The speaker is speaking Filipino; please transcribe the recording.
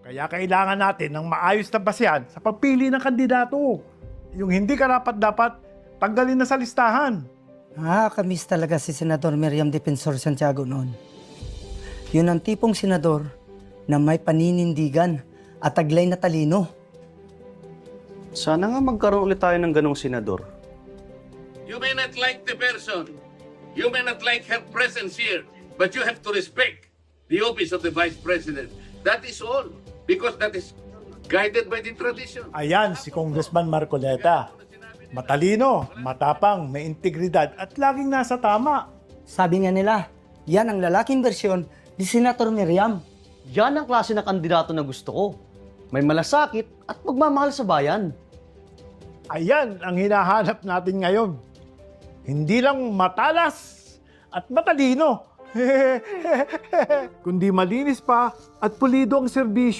Kaya kailangan natin ng maayos na basehan sa pagpili ng kandidato. Yung hindi karapat-dapat, tanggalin na sa listahan. Nakakamiss talaga si Senador Miriam Defensor Santiago noon. Yun ang tipong senador na may paninindigan at taglay na talino. Sana nga magkaroon ulit tayo ng ganong senador. You may not like the person, you may not like her presence here, but you have to respect the office of the Vice President. That is all, because that is guided by the tradition. Ayan si Congressman Marcoleta. Matalino, matapang, may integridad at laging nasa tama. Sabi nga nila, yan ang lalaking bersyon ni Senator Miriam. Yan ang klase na kandidato na gusto ko. May malasakit at magmamahal sa bayan. Ayan ang hinahanap natin ngayon. Hindi lang matalas at matalino, kundi malinis pa at pulido ang serbisyo.